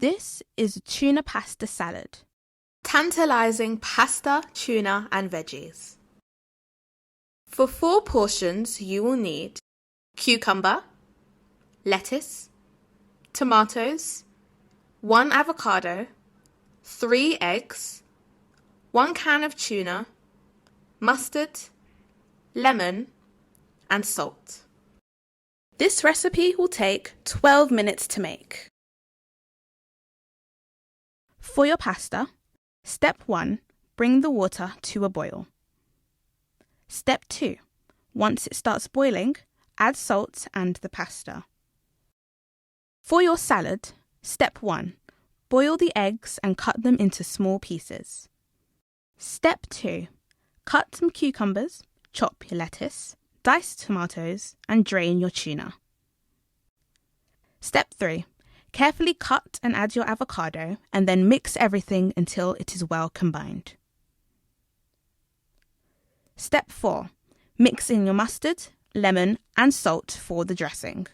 This is a tuna pasta salad. Tantalizing pasta, tuna and veggies. For 4 portions you will need cucumber, lettuce, tomatoes, 1 avocado, 3 eggs, 1 can of tuna, mustard, lemon and salt. This recipe will take 12 minutes to make. For your pasta, Step 1. Bring the water to a boil. Step 2. Once it starts boiling, add salt and the pasta. For your salad, Step 1. Boil the eggs and cut them into small pieces. Step 2. Cut some cucumbers, chop your lettuce, dice tomatoes and drain your tuna. Step 3. Carefully cut and add your avocado and then mix everything until it is well combined. Step 4. Mix in your mustard, lemon and salt for the dressing.